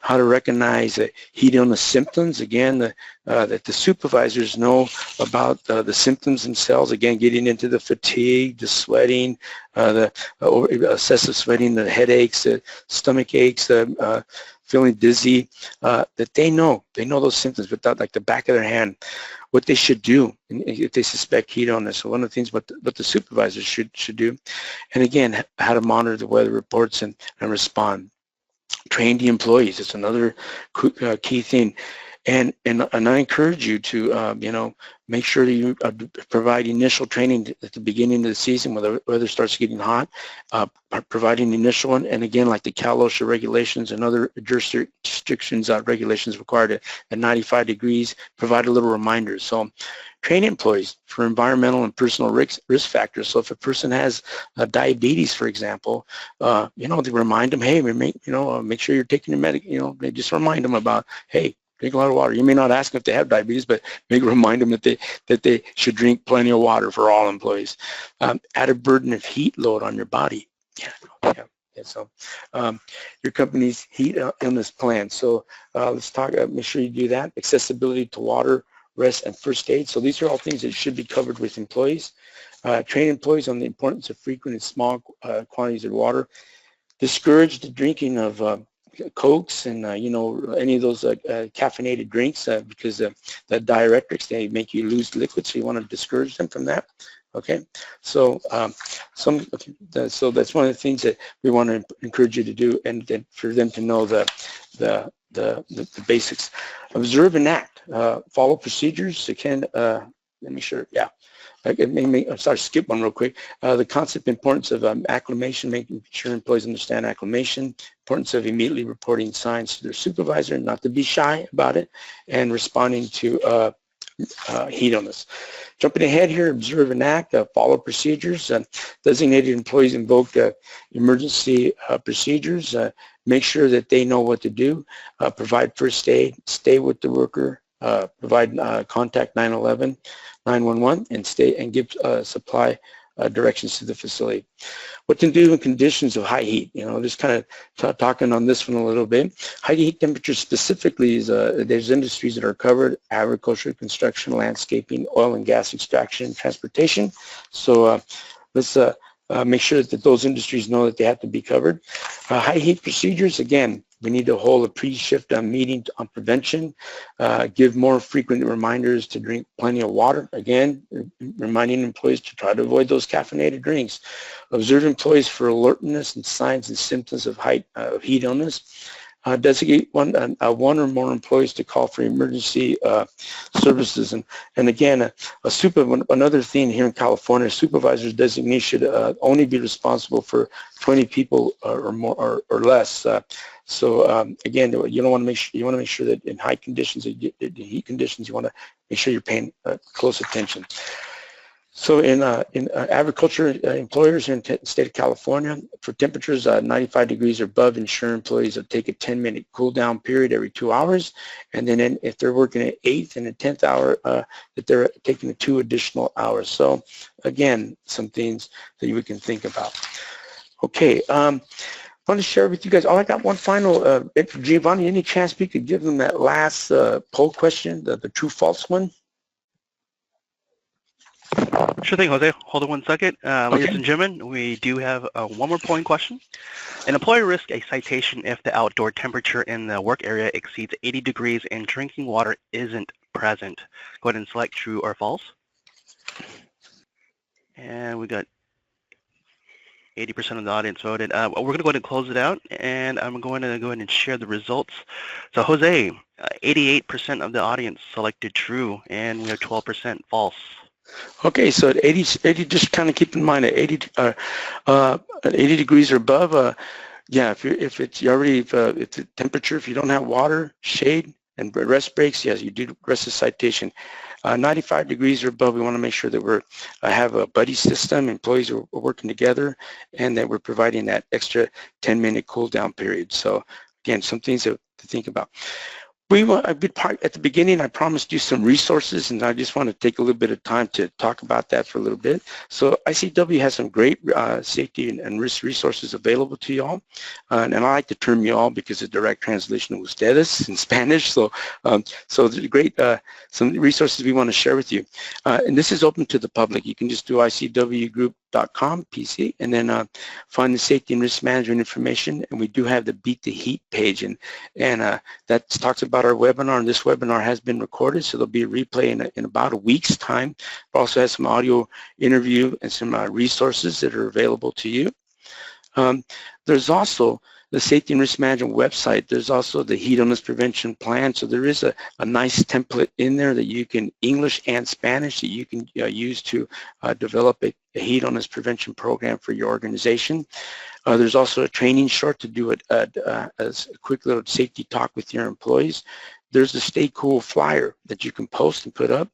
How to recognize heat illness symptoms. Again, that the supervisors know about the symptoms themselves. Again, getting into the fatigue, the sweating, the excessive sweating, the headaches, the stomach aches, feeling dizzy, that they know those symptoms without, like, the back of their hand, what they should do if they suspect heat illness. So one of the things what the supervisors should do. And again, how to monitor the weather reports and respond. Train the employees. It's another key thing. And I encourage you to, you know, make sure that you provide initial training at the beginning of the season when the weather starts getting hot, providing the initial one. And again, like the Cal OSHA regulations and other jurisdictions regulations required at 95 degrees, provide a little reminder. So train employees for environmental and personal risk factors. So if a person has diabetes, for example, you know, they remind them, hey, make sure you're taking your you know, they just remind them about, hey, drink a lot of water. You may not ask them if they have diabetes, but maybe remind them that they should drink plenty of water for all employees. Add a burden of heat load on your body. Yeah. So your company's heat illness plan. So let's talk. Make sure you do that. Accessibility to water, rest, and first aid. So these are all things that should be covered with employees. Train employees on the importance of frequent and small quantities of water. Discourage the drinking of Cokes and you know, any of those caffeinated drinks because the diuretics, they make you lose liquid, so you want to discourage them from that. Okay, so so that's one of the things that we want to encourage you to do, and then for them to know the basics. Observe and act. Follow procedures. Again, let me sure. Yeah. I'm sorry, skip one real quick. The concept importance of acclimation, making sure employees understand acclimation, importance of immediately reporting signs to their supervisor, not to be shy about it, and responding to heat illness. Jumping ahead here, observe and act, follow procedures. Designated employees invoke emergency procedures. Make sure that they know what to do. Provide first aid. Stay with the worker. Provide contact 911, 911, and give supply directions to the facility. What to do in conditions of high heat? You know, just kind of talking on this one a little bit. High heat temperature specifically is there's industries that are covered: agriculture, construction, landscaping, oil and gas extraction, transportation. So let's make sure that those industries know that they have to be covered. High heat procedures, again, we need to hold a pre-shift meeting on prevention, give more frequent reminders to drink plenty of water. Again, reminding employees to try to avoid those caffeinated drinks. Observe employees for alertness and signs and symptoms of heat illness. Designate one or more employees to call for emergency services. And again, another thing here in California, supervisor's designee should only be responsible for 20 people or more or less. Again, you want to make sure that in high conditions, the heat conditions, you want to make sure you're paying close attention. So in agriculture employers here in the state of California, for temperatures 95 degrees or above, ensure employees will take a 10-minute cool down period every 2 hours. And then if they're working at 8th and a 10th hour, that they're taking 2 additional hours. So again, some things that we can think about. Okay. I want to share with you guys. I got one final bit for Giovanni. Any chance we could give them that last poll question, the true-false one? Sure thing, Jose. Hold on one second. Ladies and gentlemen, we do have one more polling question. An employee risks a citation if the outdoor temperature in the work area exceeds 80 degrees and drinking water isn't present. Go ahead and select true or false. And we got 80% of the audience voted. We're going to go ahead and close it out, and I'm going to go ahead and share the results. So Jose, 88% of the audience selected true, and we have 12% false. Okay, so at 80, just kind of keep in mind at 80 degrees or above, yeah, if the temperature, if you don't have water, shade, and rest breaks, yes, you do rest the citation. 95 degrees or above, we want to make sure that we have a buddy system, employees are working together, and that we're providing that extra 10-minute cool down period. So again, some things to think about. A good part at the beginning, I promised you some resources, and I just want to take a little bit of time to talk about that for a little bit. So ICW has some great safety and risk resources available to y'all, and I like the term y'all because it's a direct translation of ustedes in Spanish. So, there's great some resources we want to share with you, and this is open to the public. You can just do ICWgroup.com PC, and then find the safety and risk management information. And we do have the Beat the Heat page, and that talks about our webinar, and this webinar has been recorded, so there'll be a replay in about a week's time. It also has some audio interview and some resources that are available to you. There's also the Safety and Risk Management website. There's also the heat illness prevention plan. So there is a nice template in there that you can, English and Spanish, that you can use to develop a heat illness prevention program for your organization. There's also a training short to do it as a quick little safety talk with your employees. There's the Stay Cool flyer that you can post and put up.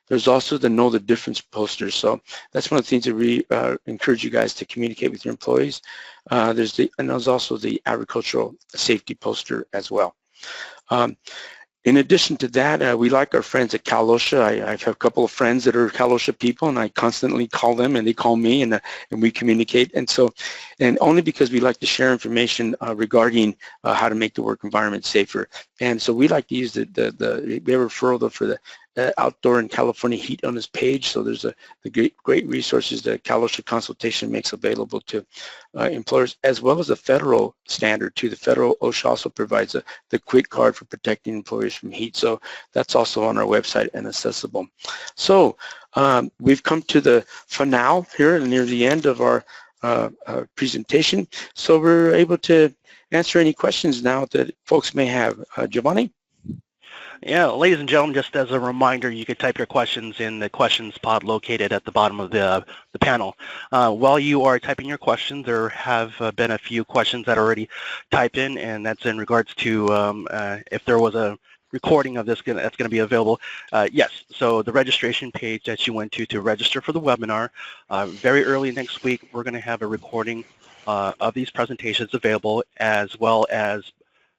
There's also the Know the Difference posters. So that's one of the things that we encourage you guys to communicate with your employees. There's also the agricultural safety poster as well. In addition to that, we like our friends at Cal OSHA. I have a couple of friends that are Cal OSHA people, and I constantly call them, and they call me, and we communicate. And only because we like to share information regarding how to make the work environment safer. And so we like to use we have a referral for the Outdoor in California Heat Illness page. So there's the great resources that Cal OSHA consultation makes available to employers, as well as a federal standard too. The federal OSHA also provides the quick card for protecting employers from heat. So that's also on our website and accessible. So we've come to the finale here near the end of our presentation. So we're able to answer any questions now that folks may have. Giovanni? Yeah, ladies and gentlemen, just as a reminder, you can type your questions in the questions pod located at the bottom of the panel. While you are typing your questions, there have been a few questions that are already typed in, and that's in regards to if there was a recording of this that's going to be available. Yes, so the registration page that you went to register for the webinar, very early next week, we're going to have a recording of these presentations available, as well as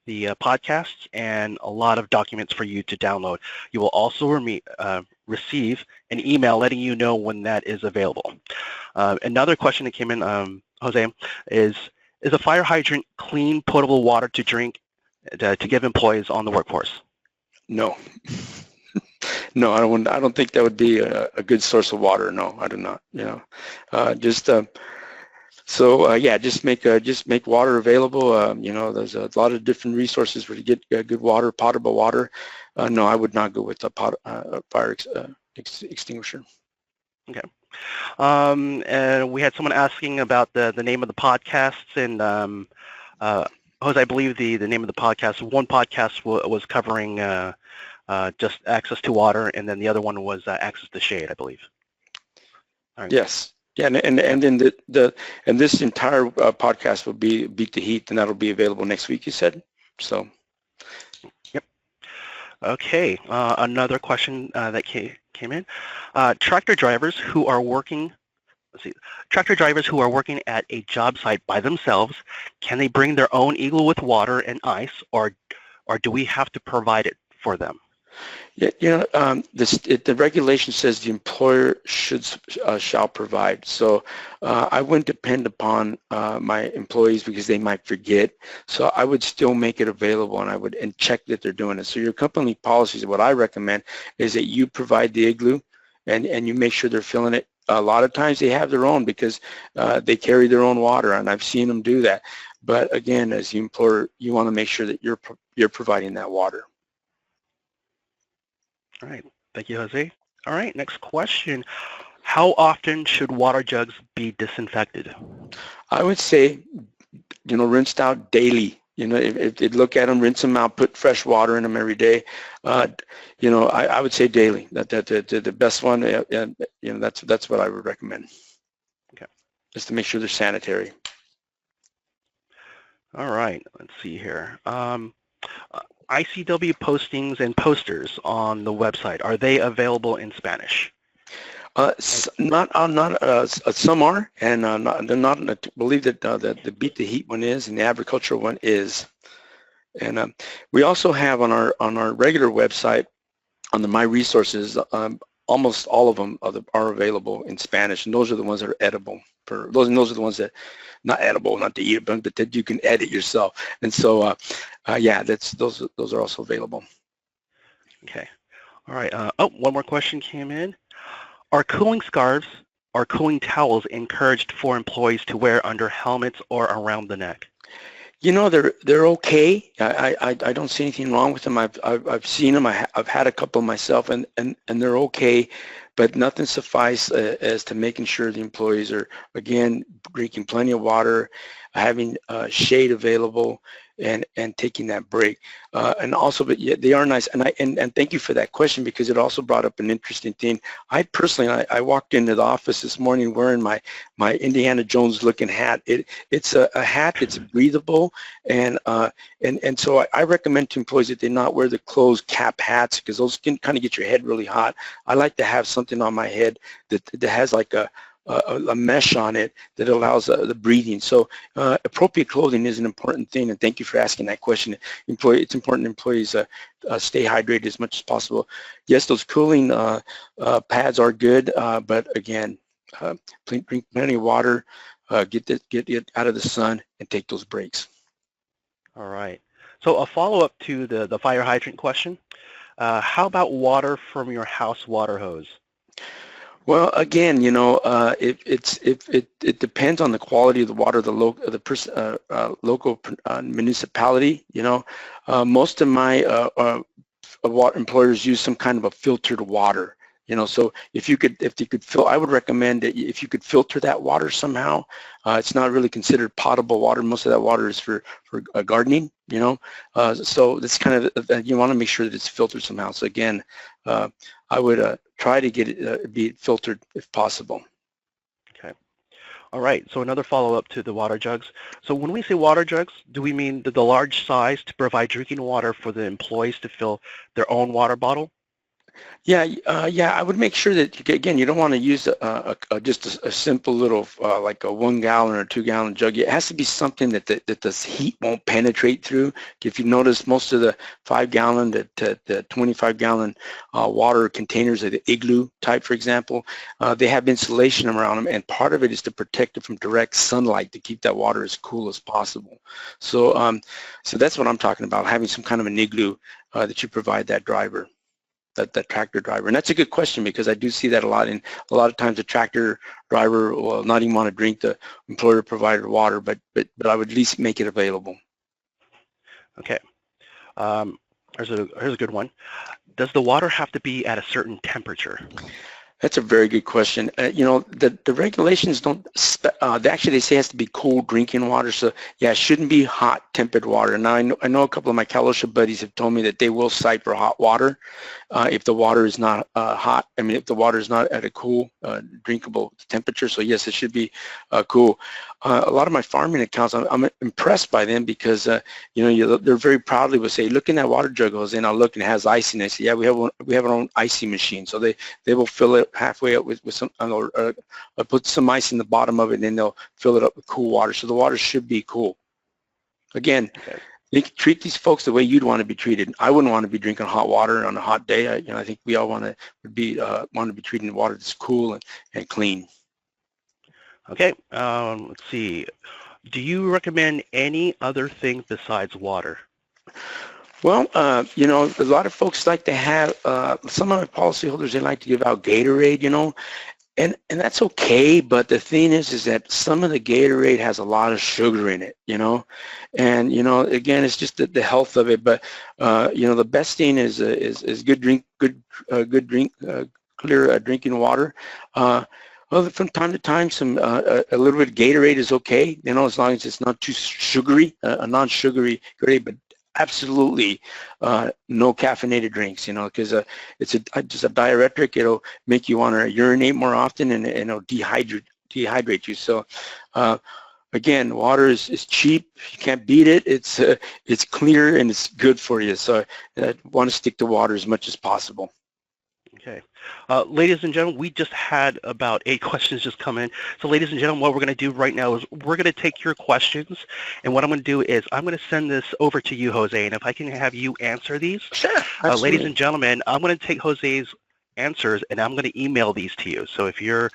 the podcasts and a lot of documents for you to download. You will also receive an email letting you know when that is available. Another question that came in, Jose, is a fire hydrant clean, potable water to drink to give employees on the workforce? No. No, I don't think that would be a good source of water. No, I do not. You know, yeah, just make water available. You know, there's a lot of different resources where you get good water, potable water. No, I would not go with a fire extinguisher. Okay. And we had someone asking about the name of the podcasts, and Jose, I believe the name of the podcast. One podcast was covering just access to water, and then the other one was access to shade, I believe. All right. Yes. Yeah, and then and this entire podcast will be Beat the Heat, and that'll be available next week, you said? So. Yep. Okay. Another question that came in. Tractor drivers who are working. Tractor drivers who are working at a job site by themselves, can they bring their own igloo with water and ice, or do we have to provide it for them? Yeah, you know, the regulation says the employer shall provide. So I wouldn't depend upon my employees because they might forget. So I would still make it available, and check that they're doing it. So your company policies, what I recommend is that you provide the igloo, and you make sure they're filling it. A lot of times they have their own because they carry their own water, and I've seen them do that. But again, as the employer, you want to make sure that you're providing that water. All right. Thank you, Jose. All right. Next question. How often should water jugs be disinfected? I would say, you know, rinsed out daily. You know, if you look at them, rinse them out, put fresh water in them every day. You know, I would say daily. That the best one. You know, that's what I would recommend. Okay. Just to make sure they're sanitary. All right. Let's see here. ICW postings and posters on the website, are they available in Spanish? Some are, and they're not. I believe that the Beat the Heat one is, and the agricultural one is. And we also have on our regular website, on the My Resources, almost all of them are available in Spanish, and those are the ones that are edible. Those are the ones that not edible, not to eat, but that you can edit yourself. And so, yeah, those are also available. Okay. All right. Oh, one more question came in. Are cooling scarves or cooling towels encouraged for employees to wear under helmets or around the neck? You know, they're okay. I don't see anything wrong with them. I've seen them. I've had a couple myself, and they're okay, but nothing suffice as to making sure the employees are, again, drinking plenty of water, having shade available, and taking that break. And also, but yeah, they are nice. And thank you for that question, because it also brought up an interesting thing. I personally, I walked into the office this morning wearing my Indiana Jones looking hat. It's a hat that's breathable, and so I recommend to employees that they not wear the closed cap hats, because those can kind of get your head really hot. I like to have something on my head that has like a mesh on it that allows the breathing. So appropriate clothing is an important thing, and thank you for asking that question. It's important employees stay hydrated as much as possible. Yes, those cooling pads are good, but again, drink plenty of water, get it out of the sun, and take those breaks. All right. So a follow-up to the fire hydrant question. How about water from your house water hose? Well, again, you know, it depends on the quality of the water, the local municipality. You know, most of my water employers use some kind of a filtered water So if you could I would recommend that if you could filter that water somehow. It's not really considered potable water. Most of that water is for gardening, so it's kind of, you want to make sure that it's filtered somehow. So again, I would try to get it be filtered if possible. Okay. All right, so another follow-up to the water jugs. So when we say water jugs, do we mean the large size to provide drinking water for the employees to fill their own water bottle? Yeah, I would make sure that, again, you don't want to use just a simple little like a 1 gallon or 2 gallon jug. It has to be something that the heat won't penetrate through. If you notice, most of the 5 gallon to 25 gallon water containers, are the igloo type, for example, they have insulation around them, and part of it is to protect it from direct sunlight to keep that water as cool as possible. So, so that's what I'm talking about, having some kind of an igloo that you provide that driver. That tractor driver. And that's a good question, because I do see that a lot. And a lot of times the tractor driver will not even want to drink the employer provided water, but I would at least make it available. Okay. Here's a good one. Does the water have to be at a certain temperature? That's a very good question. The regulations don't, actually they say it has to be cold drinking water. So yeah, it shouldn't be hot tempered water. Now I know a couple of my fellowship buddies have told me that they will cite for hot water if the water is not hot. I mean, if the water is not at a cool, drinkable temperature. So yes, it should be cool. A lot of my farming accounts, I'm impressed by them, because they're very proudly will say, look in that water jug, Jose, and I'll look and it has ice in it. I say, yeah, we have our own icy machine. So they will fill it halfway up with some, or put some ice in the bottom of it, and then they'll fill it up with cool water. So the water should be cool. Again, you can treat these folks the way you'd want to be treated. I wouldn't want to be drinking hot water on a hot day. I think we all want to be treating the water that's cool and clean. Okay, let's see. Do you recommend any other thing besides water? Well, a lot of folks like to have, some of my policyholders, they like to give out Gatorade, and that's okay, but the thing is that some of the Gatorade has a lot of sugar in it, and, again, it's just the health of it, but, the best thing is clear drinking water. Well, from time to time, a little bit of Gatorade is okay, as long as it's not too sugary, a non-sugary Gatorade, but absolutely no caffeinated drinks, because it's just a diuretic. It'll make you want to urinate more often, and it'll dehydrate you. So again, water is cheap. You can't beat it. It's clear and it's good for you. So I want to stick to water as much as possible. Okay. Ladies and gentlemen, we just had about 8 questions just come in. So ladies and gentlemen, what we're going to do right now is we're going to take your questions, and what I'm going to do is I'm going to send this over to you, Jose, and if I can have you answer these. Sure. Ladies and gentlemen, I'm going to take Jose's answers, and I'm going to email these to you. So if you're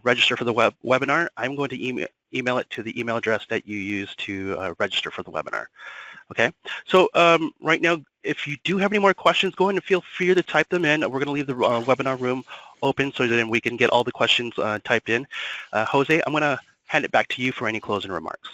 registered for the webinar, I'm going to email it to the email address that you use to register for the webinar. Okay, so right now, if you do have any more questions, go ahead and feel free to type them in. We're going to leave the webinar room open so that we can get all the questions typed in. Jose, I'm going to hand it back to you for any closing remarks.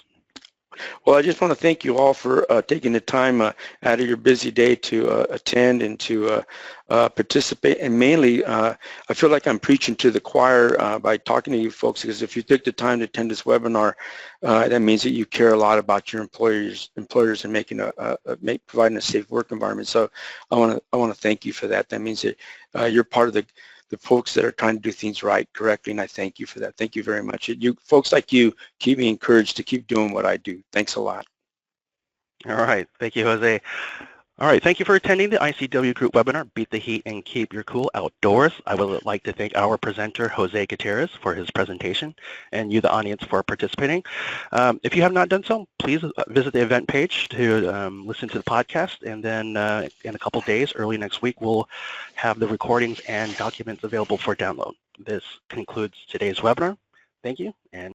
Well, I just want to thank you all for taking the time out of your busy day to attend and to participate. And mainly, I feel like I'm preaching to the choir by talking to you folks, because if you took the time to attend this webinar, that means that you care a lot about your employers and making providing a safe work environment. So I want to thank you for that. That means that you're part of the folks that are trying to do things right, correctly, and I thank you for that. Thank you very much. You folks like you keep me encouraged to keep doing what I do. Thanks a lot. All right. Thank you, Jose. All right. Thank you for attending the ICW Group webinar, Beat the Heat and Keep Your Cool Outdoors. I would like to thank our presenter, Jose Gutierrez, for his presentation, and you, the audience, for participating. If you have not done so, please visit the event page to listen to the podcast, and then in a couple days, early next week, we'll have the recordings and documents available for download. This concludes today's webinar. Thank you, and